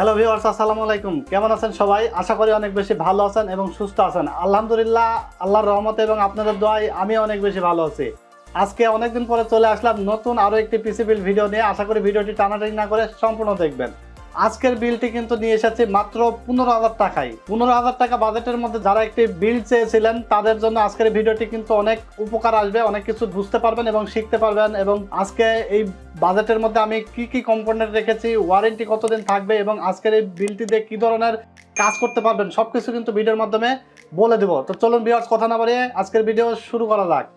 Hello viewers, আসসালামু আলাইকুম। কেমন আছেন সবাই? আশা করি অনেক বেশি ভালো আছেন এবং সুস্থ আছেন। আলহামদুলিল্লাহ, আল্লাহর রহমতে এবং আপনাদের দোয়ায় আমি অনেক বেশি ভালো আছি। আজকে অনেকদিন পরে চলে আসলাম নতুন আরও একটি পিসি বিল ভিডিও নিয়ে। আশা করি ভিডিওটি টানাটানি না করে সম্পূর্ণ দেখবেন। আজকের বিলটি কিন্তু নিয়ে এসেছি মাত্র 15,000 টাকায়। 15,000 টাকা বাজেটের মধ্যে যারা একটি বিল চেয়েছিলেন তাদের জন্য আজকের ভিডিওটি কিন্তু অনেক উপকার আসবে, অনেক কিছু বুঝতে পারবেন এবং শিখতে পারবেন। এবং আজকে এই বাজেটের মধ্যে আমি কি কি কম্পোনেন্ট রেখেছি, ওয়ারেন্টি কতদিন থাকবে এবং আজকের এই বিলটি দিয়ে কী ধরনের কাজ করতে পারবেন সবকিছু কিন্তু ভিডিওর মাধ্যমে বলে দেবো। তো চলুন ভিউয়ার্স, কথা না বাড়িয়ে আজকের ভিডিও শুরু করা যাক।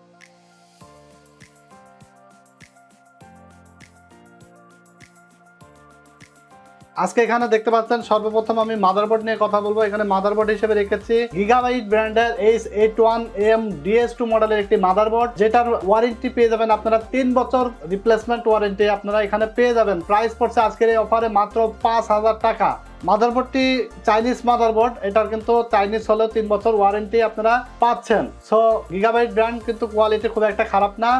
আজকে এখানে দেখতে পাচ্ছেন সর্বপ্রথম আমি মাদারবোর্ড নিয়ে কথা বলবো। এখানে মাদারবোর্ড হিসেবে রেখেছি গিগাবাইট ব্র্যান্ডের H81AM-DS2 মডেলের একটি মাদারবোর্ড, যেটার ওয়ারেন্টি পেয়ে যাবেন আপনারা 3 বছর রিপ্লেসমেন্ট ওয়ারেন্টি আপনারা এখানে পেয়ে যাবেন। প্রাইস পড়ছে আজকের এই অফারে মাত্র 5,000 টাকা। মাদারবোর্ডটি চাইনিজ মাদারবোর্ড, এটার কিন্তু চাইনিজ হলেও 3 বছর ওয়ারেন্টি আপনারা পাচ্ছেন। সো গিগাবাইট ব্র্যান্ড কিন্তু কোয়ালিটি খুব একটা খারাপ না,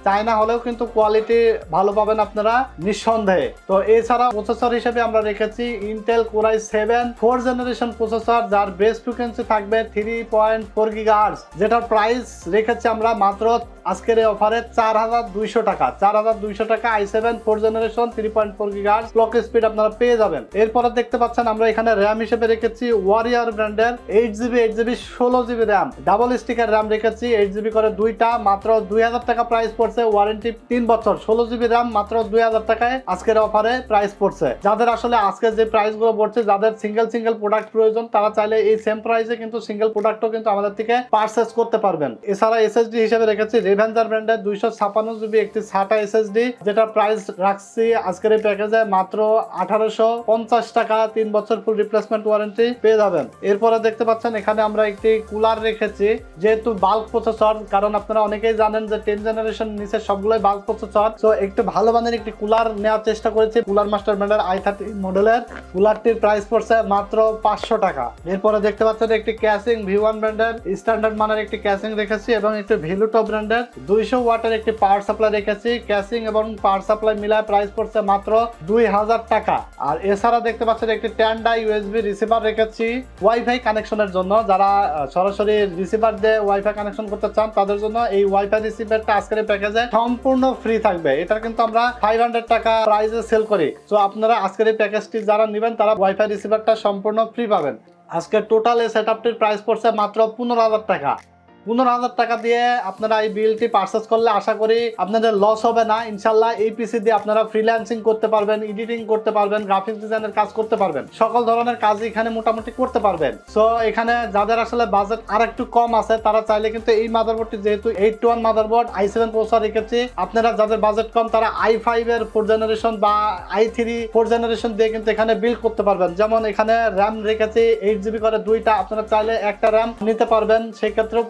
চায়না হলেও কিন্তু কোয়ালিটি ভালো পাবেন আপনারা নিঃসন্দেহে। তো এছাড়া প্রসেসর হিসেবে আমরা রেখেছি Intel core i7 4th generation processor, যার বেস ফ্রিকোয়েন্সি থাকবে 3.4 গিগাহার্টজ, যেটার প্রাইস রেখেছি আমরা মাত্র আজকের এই অফারে 4,200 টাকা। 4,200 টাকা i7 4th generation 3.4 gigahertz clock speed আপনারা পেয়ে যাবেন। এরপরে দেখতে পাচ্ছেন আমরা এখানে র্যাম হিসেবে রেখেছি ওয়ারিয়র ব্র্যান্ডের 8GB 16GB RAM, double sticker RAM রেখেছি 8GB করে দুইটা, মাত্র 2,000 টাকা প্রাইস পড়ছে। ওয়ারেন্টি 3 বছর, 16GB র্যাম মাত্র 2,000 টাকায় আজকের অফারে প্রাইস পড়ছে। যাদের আসলে আজকে যে প্রাইস গুলো পড়ছে, যাদের সিঙ্গেল প্রোডাক্ট প্রয়োজন, তারা চাইলে এই সেম প্রাইসে কিন্তু সিঙ্গেল প্রোডাক্টও কিন্তু আমাদের থেকে পারচেজ করতে পারবেন। এছাড়া এসএসডি হিসেবে রেখেছি রেভেঞ্জার ব্র্যান্ডের 256GB একটি সাটা এসএসডি, যেটার প্রাইস রাখছি আজকের এই প্যাকেজে মাত্র 1,850 টাকা। 3 বছর ফুল রিপ্লেসমেন্ট ওয়ারেন্টি পেয়ে যাবেন। এরপরে দেখতে পাচ্ছেন এখানে আমরা একটি কুলার রেখেছি, যেহেতু বাল্ক প্রসেসর, কারণ আপনারা অনেকেই জানেন যে 10th জেনারেশন নিচে সবগুলোই বাল্ক প্রসেসর। সো একটু ভালো মানের একটি কুলার নেওয়ার চেষ্টা করেছি। কুলার মাস্টার ব্র্যান্ডের i30 মডেলের কুলারটির প্রাইস পড়ছে মাত্র 500 টাকা। এরপরে দেখতে পাচ্ছেন একটি ক্যাসিং ViewOne ব্র্যান্ডের স্ট্যান্ডার্ড মানের একটি ক্যাসিং রেখেছি এবং একটি ValueTop ব্র্যান্ডের 200 ওয়াটের একটি পাওয়ার সাপ্লাই রেখেছি। ক্যাসিং এবং পাওয়ার সাপ্লাই মিলায় প্রাইস পড়ছে মাত্র 2,000 টাকা। আর এছাড়া দেখতে পাচ্ছেন একটি TENDA USB রিসিভার রেখেছি ওয়াইফাই কানেকশনের জন্য। যারা সরাসরি রিসিভার দিয়ে ওয়াইফাই কানেকশন করতে চান তাদের জন্য এই ওয়াইফাই রিসিভারটা আজকের প্যাকেজে সম্পূর্ণ ফ্রি থাকবে। এটার কিন্তু আমরা 500 টাকা প্রাইসে সেল করি। তো আপনারা আজকের এই প্যাকেজটি যারা নেবেন তারা ওয়াইফাই রিসিভারটা সম্পূর্ণ ফ্রি পাবেন। আজকে টোটাল এই সেটআপটির প্রাইস পড়ছে মাত্র 15,000 টাকা। 15,000 টাকা দিয়ে আপনারা এই বিলটি পারচেজ করলে আশা করি আপনাদের লস হবে না। ইনশাল্লাহ এই পিসি দিয়ে আপনারা ফ্রিল্যান্সিং করতে পারবেন, এডিটিং করতে পারবেন, গ্রাফিক্স ডিজাইনের কাজ করতে পারবেন, সকল ধরনের কাজ এখানে মোটামুটি করতে পারবেন। সো এখানে যাদের আসলে বাজেট আর একটু কম আছে তারা চাইলে কিন্তু এই মাদারবোর্ডটি, যেহেতু 8-1 মাদারবোর্ড i7 প্রসেসর রেখেছি, আপনারা যাদের বাজেট কম তারা i5 এর 4th জেনারেশন বা i3 4th জেনারেশন দিয়ে কিন্তু এখানে বিল্ড করতে পারবেন। যেমন এখানে র্যাম রেখেছি 8GB করে দুইটা, আপনারা চাইলে একটা র্যাম নিতে পারবেন। সেক্ষেত্রেও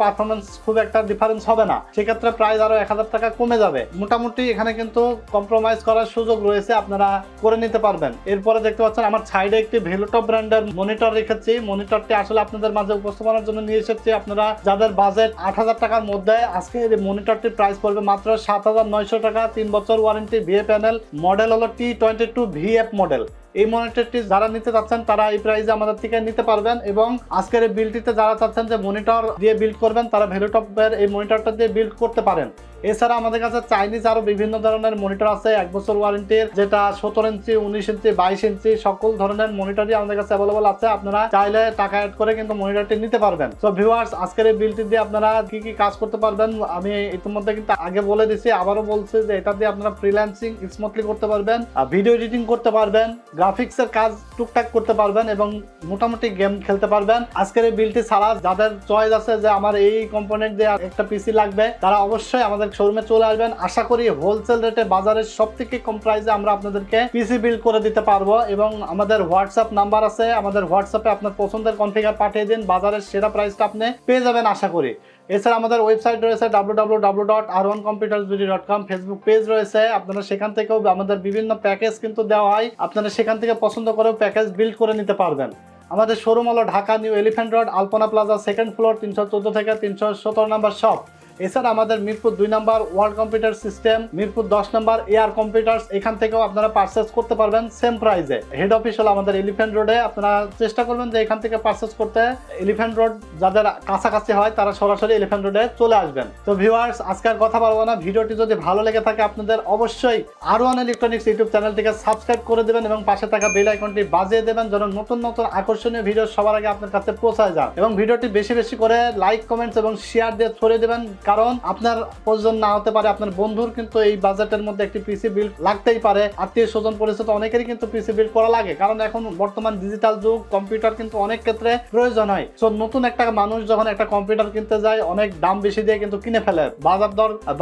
খুব একটা ডিফারেন্স হবে না, সেক্ষেত্রে প্রাইস আরো 1,000 টাকা কমে যাবে। মোটামুটি এখানে কিন্তু কম্প্রোমাইজ করার সুযোগ রয়েছে, আপনারা করে নিতে পারবেন। এরপরে দেখতে পাচ্ছেন আমার সাইডে একটি ValueTop ব্র্যান্ডের মনিটর রেখেছি। মনিটরটি আসলে আপনাদের মাঝে উপস্থাপনার জন্য নিয়ে এসেছি। আপনারা যাদের বাজেট 8,000 টাকার মধ্যে, আজকে এই মনিটরটির প্রাইস পড়বে মাত্র 7,900 টাকা। 3 বছর ওয়ারেন্টি, VA প্যানেল, মডেল হলো T22VF মডেল। এই মনিটরটি যারা নিতে চাচ্ছেন তারা এই প্রাইসে আমাদের থেকে নিতে পারবেন। এবং আজকের এই বিলটিতে যারা চাচ্ছেন যে মনিটর দিয়ে বিল্ড করবেন, তারা ValueTop-এর এই মনিটরটা দিয়ে বিল্ড করতে পারেন। এছাড়া আমাদের কাছে চাইনিজ আরো বিভিন্ন ধরনের মনিটর আছে 1 বছর ওয়ারেন্টির, যেটা 17 ইঞ্চি, 19 ইঞ্চি, 22 ইঞ্চি সকল ধরনের মনিটরই আমাদের কাছে অ্যাভেলেবল আছে। আপনারা চাইলে টাকা অ্যাড করে কিন্তু মনিটরটি নিতে পারবেন। তো ভিউয়ার্স, আজকের এই বিলটি দিয়ে আপনারা কি কি কাজ করতে পারবেন আমি ইতিমধ্যে কিন্তু আগে বলে দিছি, আবারও বলছি যে এটা দিয়ে আপনারা ফ্রিল্যান্সিং স্মুথলি করতে পারবেন, ভিডিও এডিটিং করতে পারবেন, গ্রাফিক্সের কাজ টুকটাক করতে পারবেন এবং মোটামুটি গেম খেলতে পারবেন। আজকের এই বিলটি ছাড়া যাদের চয়েস আছে যে আমার এই কম্পোনেন্ট দিয়ে একটা পিসি লাগবে, তারা অবশ্যই আমাদের শোরুমে চলে আসবেন। আশা করি হোলসেল রেটে বাজারের সবথেকে কম প্রাইসে আমরা আপনাদেরকে পিসি বিল্ড করে দিতে পারবো। এবং আমাদের হোয়াটসঅ্যাপ নাম্বার আছে, আমাদের হোয়াটসঅ্যাপে আপনার পছন্দের কনফিগার পাঠিয়ে দিন, বাজারের সেরা প্রাইসটা আপনি পেয়ে যাবেন আশা করি। এছাড়া আমাদের ওয়েবসাইট রয়েছে www.r1computersbd.com, ফেসবুক পেজ রয়েছে, আপনারা সেখান থেকেও আমাদের বিভিন্ন প্যাকেজ কিন্তু দেওয়া হয়, আপনারা সেখান থেকে পছন্দ করেও প্যাকেজ বিল্ড করে নিতে পারবেন। আমাদের শোরুম হলো ঢাকা নিউ এলিফ্যান্ট রোড, আলপনা প্লাজা, 2nd ফ্লোর, 314 থেকে 317 নম্বর শপ। এছাড়া আমাদের Mirpur 2 number world computer system, Mirpur 10 number air computers, এখান থেকেও আপনারা পারচেজ করতে পারবেন সেম প্রাইসে। হেড অফিস হলো আমাদের এলিফ্যান্ট রোডে। আপনারা চেষ্টা করবেন যে এখান থেকে পারচেজ করতে। এলিফ্যান্ট রোড যাদের কাছাকাছি হয় তারা সরাসরি এলিফ্যান্ট রোডে চলে আসবেন। তো ভিউয়ার্স, আজকে আর কথা বলবো না। ভিডিওটি যদি ভালো লেগে থাকে আপনাদের অবশ্যই R1 ইলেকট্রনিক্স ইউটিউব চ্যানেলটিকে সাবস্ক্রাইব করে দেবেন এবং পাশে থাকা বেল আইকনটি বাজিয়ে দেবেন যেন নতুন নতুন আকর্ষণীয় ভিডিও সবার আগে আপনার কাছে পৌঁছায় যায়। এবং ভিডিওটি বেশি বেশি করে লাইক, কমেন্টস এবং শেয়ার দিয়ে ছড়িয়ে দেবেন, কারণ আপনার প্রয়োজন না হতে পারে, আপনার বন্ধুর কিন্তু এই বাজেটের মধ্যে একটি পিসি বিল্ড লাগতেই পারে। আত্মীয় স্বজন পরিচিত অনেকেরই কিন্তু পিসি বিল্ড করা লাগে, কারণ এখন বর্তমান ডিজিটাল যুগ, কম্পিউটার কিন্তু অনেক ক্ষেত্রে প্রয়োজন হয়। সো নতুন একটা মানুষ যখন একটা কম্পিউটার কিনতে যায় অনেক দাম বেশি দিয়ে কিন্তু কিনে ফেলে,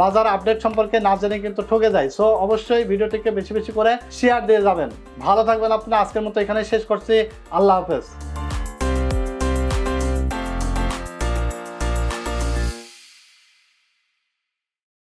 বাজার আপডেট সম্পর্কে না জেনে কিন্তু ঠকে যায়। সো অবশ্যই ভিডিওটিকে বেশি বেশি করে শেয়ার দিয়ে যাবেন। ভালো থাকবেন আপনারা। আজকের মতো এখানে শেষ করছি। আল্লাহ হাফেজ।